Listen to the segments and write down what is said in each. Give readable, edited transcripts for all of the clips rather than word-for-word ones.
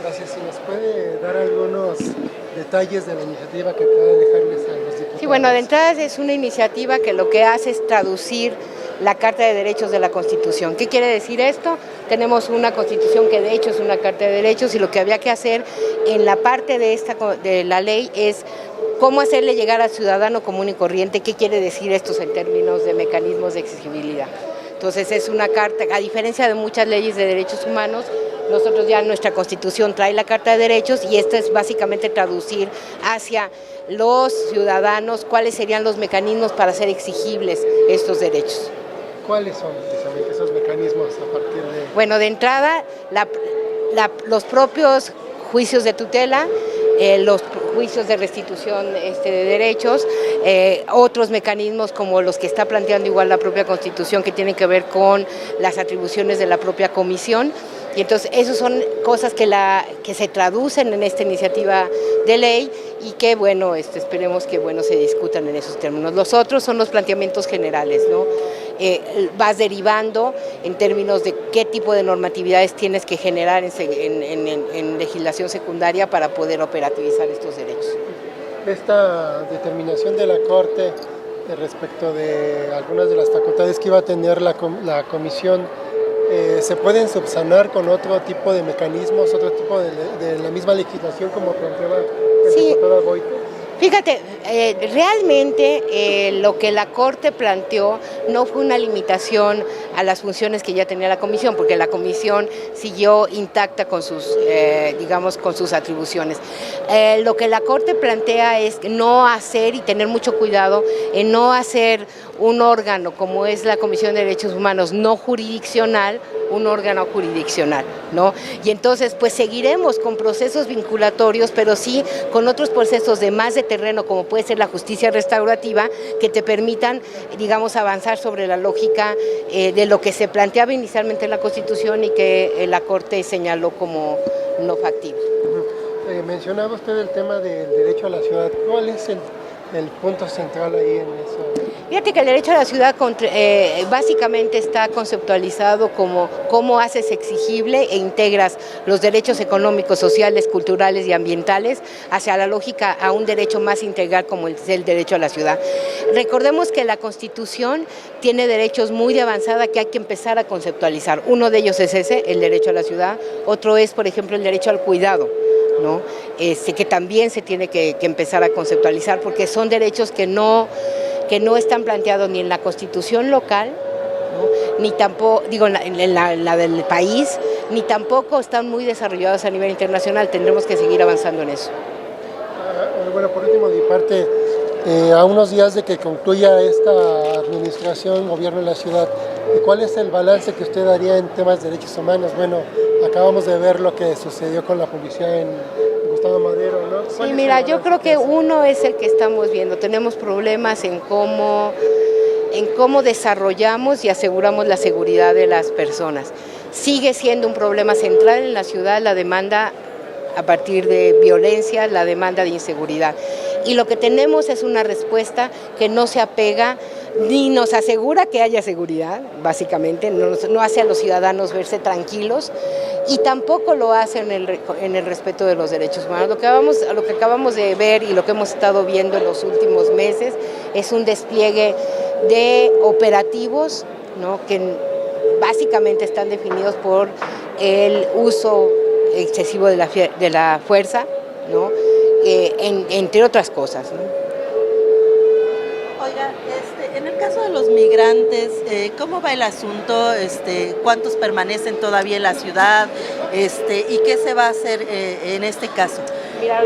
Gracias. ¿Si nos puede dar algunos detalles de la iniciativa que acaba de dejarles a los diputados? Sí, bueno, de entrada es una iniciativa que lo que hace es traducir la Carta de Derechos de la Constitución. ¿Qué quiere decir esto? Tenemos una Constitución que de hecho es una Carta de Derechos y lo que había que hacer en la parte de la ley es cómo hacerle llegar al ciudadano común y corriente qué quiere decir esto en términos de mecanismos de exigibilidad. Entonces es una carta, a diferencia de muchas leyes de derechos humanos, nosotros ya nuestra Constitución trae la Carta de Derechos y esto es básicamente traducir hacia los ciudadanos cuáles serían los mecanismos para hacer exigibles estos derechos. ¿Cuáles son precisamente esos mecanismos a partir de...? Bueno, de entrada, los propios juicios de tutela, los juicios de restitución de derechos, otros mecanismos como los que está planteando igual la propia Constitución que tienen que ver con las atribuciones de la propia Comisión. Y entonces esas son cosas que se traducen en esta iniciativa de ley y que bueno, esperemos que bueno se discutan en esos términos. Los otros son los planteamientos generales, ¿no? Vas derivando en términos de qué tipo de normatividades tienes que generar en legislación secundaria para poder operativizar estos derechos. Esta determinación de la Corte respecto de algunas de las facultades que iba a tener la Comisión, ¿se pueden subsanar con otro tipo de mecanismos, otro tipo de la misma legislación como planteaba el diputado Boite? Fíjate, realmente lo que la Corte planteó no fue una limitación a las funciones que ya tenía la Comisión, porque la Comisión siguió intacta con sus, con sus atribuciones. Lo que la Corte plantea es no hacer y tener mucho cuidado en no hacer un órgano como es la Comisión de Derechos Humanos no jurisdiccional, un órgano jurisdiccional, ¿no? Y entonces pues seguiremos con procesos vinculatorios, pero sí con otros procesos de más de terreno, como puede ser la justicia restaurativa, que te permitan, digamos, avanzar sobre la lógica de lo que se planteaba inicialmente en la Constitución y que la Corte señaló como no factible. Mencionaba usted el tema del derecho a la ciudad. ¿Cuál es el punto central ahí en eso? Fíjate que el derecho a la ciudad básicamente está conceptualizado como cómo haces exigible e integras los derechos económicos, sociales, culturales y ambientales hacia la lógica a un derecho más integral como es el derecho a la ciudad. Recordemos que la Constitución tiene derechos muy de avanzada que hay que empezar a conceptualizar. Uno de ellos es ese, el derecho a la ciudad. Otro es, por ejemplo, el derecho al cuidado, ¿no? Que también se tiene que empezar a conceptualizar porque son derechos que no están planteados ni en la Constitución local, ¿no? Ni tampoco, en la del país, ni tampoco están muy desarrollados a nivel internacional. Tendremos que seguir avanzando en eso. Bueno, por último, de mi parte, a unos días de que concluya esta administración, gobierno de la ciudad, ¿cuál es el balance que usted daría en temas de derechos humanos? Bueno, acabamos de ver lo que sucedió con la policía en Gustavo Madero, ¿no? Sí, mira, yo creo que uno es el que estamos viendo. Tenemos problemas en cómo desarrollamos y aseguramos la seguridad de las personas. Sigue siendo un problema central en la ciudad la demanda a partir de violencia, la demanda de inseguridad. Y lo que tenemos es una respuesta que no se apega ni nos asegura que haya seguridad, básicamente, no hace a los ciudadanos verse tranquilos y tampoco lo hace en el respeto de los derechos humanos. Lo que acabamos de ver y lo que hemos estado viendo en los últimos meses es un despliegue de operativos, ¿no? Que básicamente están definidos por el uso excesivo de la fuerza, ¿no? Entre otras cosas, ¿no? Oiga, en el caso de los migrantes, ¿cómo va el asunto? ¿Cuántos permanecen todavía en la ciudad? ¿Y qué se va a hacer en este caso? Mira,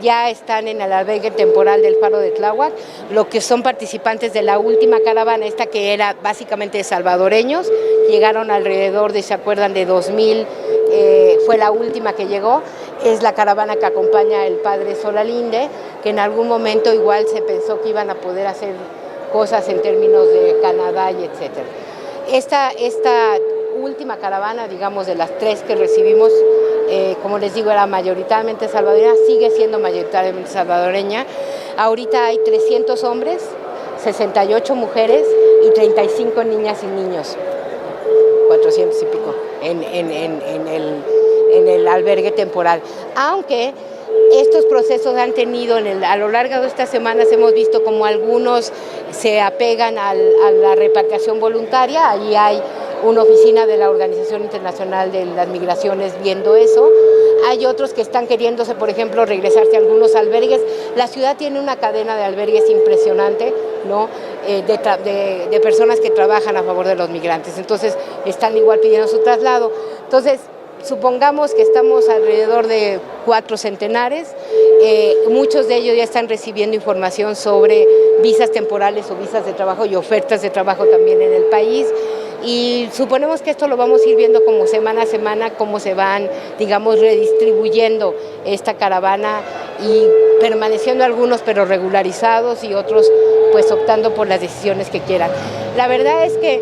ya están en el albergue temporal del Faro de Tláhuac, lo que son participantes de la última caravana, esta que era básicamente de salvadoreños, llegaron alrededor de, ¿se acuerdan?, de 2000, fue la última que llegó, es la caravana que acompaña el padre Solalinde, que en algún momento igual se pensó que iban a poder hacer cosas en términos de Canadá y etcétera. Esta última caravana, digamos, de las tres que recibimos, como les digo, era mayoritariamente salvadoreña, sigue siendo mayoritariamente salvadoreña. Ahorita hay 300 hombres, 68 mujeres y 35 niñas y niños, 400 y pico, en el albergue temporal. Aunque estos procesos han tenido, a lo largo de estas semanas hemos visto como algunos se apegan a la repatriación voluntaria. Ahí hay una oficina de la Organización Internacional de las Migraciones viendo eso. Hay otros que están queriéndose, por ejemplo, regresarse a algunos albergues. La ciudad tiene una cadena de albergues impresionante, ¿no? De personas que trabajan a favor de los migrantes. Entonces, están igual pidiendo su traslado. Entonces, supongamos que estamos alrededor de 4 centenares, muchos de ellos ya están recibiendo información sobre visas temporales o visas de trabajo y ofertas de trabajo también en el país. Y suponemos que esto lo vamos a ir viendo como semana a semana, cómo se van, digamos, redistribuyendo esta caravana y permaneciendo algunos pero regularizados y otros pues optando por las decisiones que quieran. La verdad es que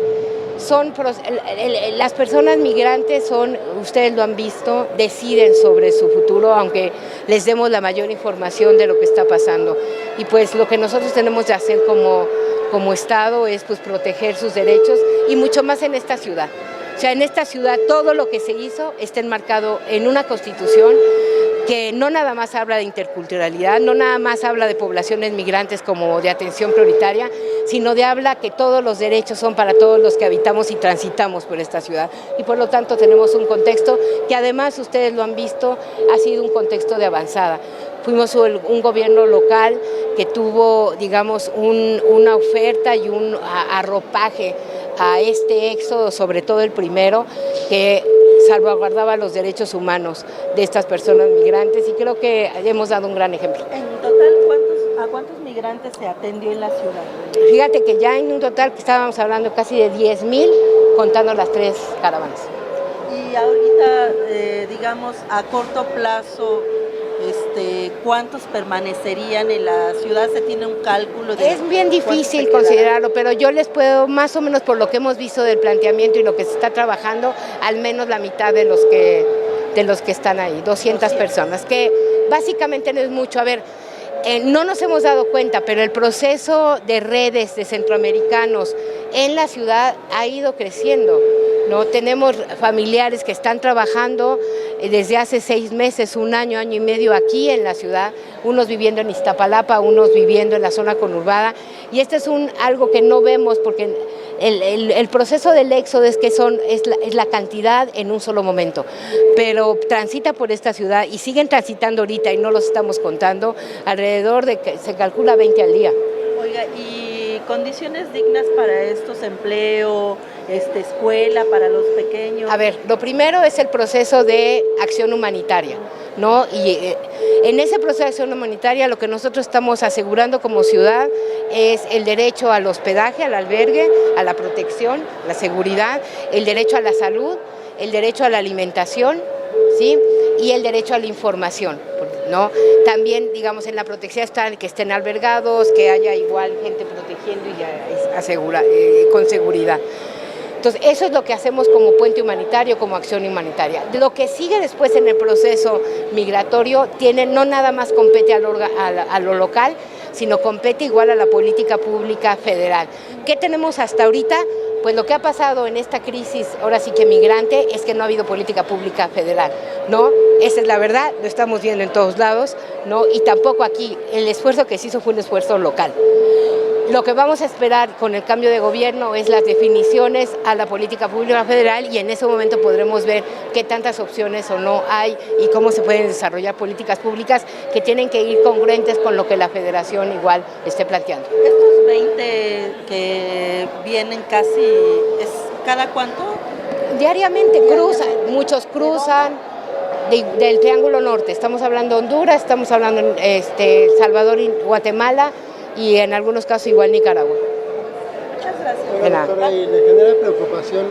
las personas migrantes ustedes lo han visto, deciden sobre su futuro, aunque les demos la mayor información de lo que está pasando. Y pues lo que nosotros tenemos que hacer como Estado es pues proteger sus derechos y mucho más en esta ciudad. O sea, en esta ciudad todo lo que se hizo está enmarcado en una Constitución que no nada más habla de interculturalidad, no nada más habla de poblaciones migrantes como de atención prioritaria, sino habla que todos los derechos son para todos los que habitamos y transitamos por esta ciudad. Y por lo tanto tenemos un contexto que además, ustedes lo han visto, ha sido un contexto de avanzada. Fuimos un gobierno local que tuvo, digamos, una oferta y un arropaje a este éxodo, sobre todo el primero, que salvaguardaba los derechos humanos de estas personas migrantes y creo que hemos dado un gran ejemplo. En total, ¿a cuántos migrantes se atendió en la ciudad? Fíjate que ya en un total que estábamos hablando casi de 10,000, contando las 3 caravanas. Y ahorita, digamos, a corto plazo, ¿cuántos permanecerían en la ciudad? ¿Se tiene un cálculo de? Es bien difícil considerarlo, pero yo les puedo, más o menos por lo que hemos visto del planteamiento y lo que se está trabajando, al menos la mitad de los que están ahí, 200 personas, que básicamente no es mucho. A ver, no nos hemos dado cuenta, pero el proceso de redes de centroamericanos en la ciudad ha ido creciendo, ¿no? Tenemos familiares que están trabajando desde hace 6 meses, 1 año, año y medio aquí en la ciudad, unos viviendo en Iztapalapa, unos viviendo en la zona conurbada, y este es algo que no vemos porque el proceso del éxodo es la cantidad en un solo momento, pero transita por esta ciudad y siguen transitando ahorita y no los estamos contando, alrededor de que se calcula 20 al día. Oiga, ¿y condiciones dignas para estos empleos, escuela para los pequeños? A ver, lo primero es el proceso de acción humanitaria, ¿no? Y en ese proceso de acción humanitaria lo que nosotros estamos asegurando como ciudad es el derecho al hospedaje, al albergue, a la protección, la seguridad, el derecho a la salud, el derecho a la alimentación, ¿sí? Y el derecho a la información, ¿no? También, digamos, en la protección están que estén albergados, que haya igual gente protegiendo y con seguridad. Entonces, eso es lo que hacemos como puente humanitario, como acción humanitaria. Lo que sigue después en el proceso migratorio no nada más compete a lo local, sino compete igual a la política pública federal. ¿Qué tenemos hasta ahorita? Pues lo que ha pasado en esta crisis, ahora sí que migrante, es que no ha habido política pública federal, ¿no? Esa es la verdad, lo estamos viendo en todos lados, ¿no? Y tampoco aquí, el esfuerzo que se hizo fue un esfuerzo local. Lo que vamos a esperar con el cambio de gobierno es las definiciones a la política pública federal y en ese momento podremos ver qué tantas opciones o no hay y cómo se pueden desarrollar políticas públicas que tienen que ir congruentes con lo que la federación igual esté planteando. Estos 20 que vienen casi, ¿es cada cuánto? Diariamente cruzan, muchos cruzan del Triángulo Norte, estamos hablando de Honduras, estamos hablando de Salvador y Guatemala, y en algunos casos igual Nicaragua. Muchas gracias. Bueno, doctora, ¿y le genera preocupación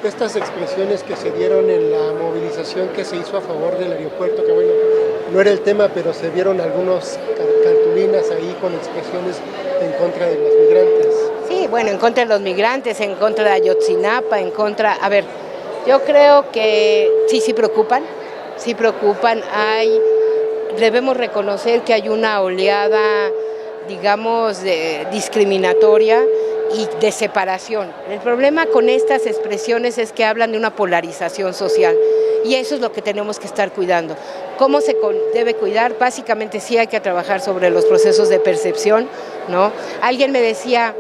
estas expresiones que se dieron en la movilización que se hizo a favor del aeropuerto? Que bueno, no era el tema, pero se vieron algunos cartulinas ahí con expresiones en contra de los migrantes. Sí, bueno, en contra de los migrantes, en contra de Ayotzinapa, en contra... A ver, yo creo que sí preocupan, debemos reconocer que hay una oleada, digamos, discriminatoria y de separación. El problema con estas expresiones es que hablan de una polarización social Y eso es lo que tenemos que estar cuidando. ¿Cómo se debe cuidar? Básicamente sí hay que trabajar sobre los procesos de percepción, ¿no? Alguien me decía,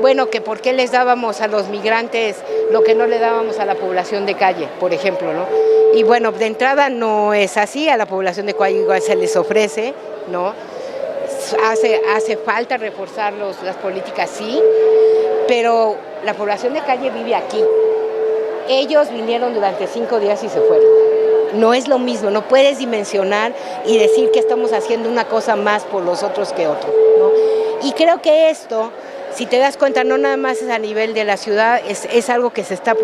bueno, que por qué les dábamos a los migrantes lo que no le dábamos a la población de calle, por ejemplo, ¿no? Y bueno, de entrada no es así, a la población de calle igual se les ofrece, ¿no? Hace falta reforzar las políticas, sí, pero la población de calle vive aquí. Ellos vinieron durante 5 días y se fueron. No es lo mismo, no puedes dimensionar y decir que estamos haciendo una cosa más por los otros que otros, ¿no? Y creo que esto, si te das cuenta, no nada más es a nivel de la ciudad, es algo que se está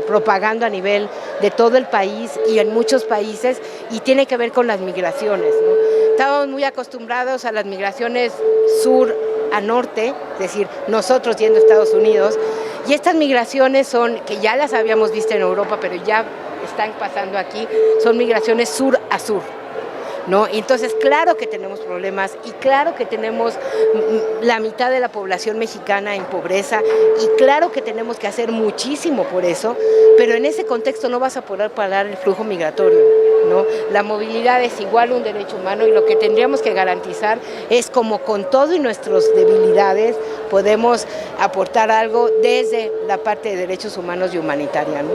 propagando a nivel de todo el país y en muchos países, y tiene que ver con las migraciones, ¿no? Estamos muy acostumbrados a las migraciones sur a norte, es decir, nosotros yendo a Estados Unidos, y estas migraciones son, que ya las habíamos visto en Europa, pero ya están pasando aquí, son migraciones sur a sur, ¿no? Y entonces, claro que tenemos problemas y claro que tenemos la mitad de la población mexicana en pobreza y claro que tenemos que hacer muchísimo por eso, pero en ese contexto no vas a poder parar el flujo migratorio, ¿no? La movilidad es igual un derecho humano y lo que tendríamos que garantizar es, como con todo y nuestras debilidades, podemos aportar algo desde la parte de derechos humanos y humanitaria, ¿no?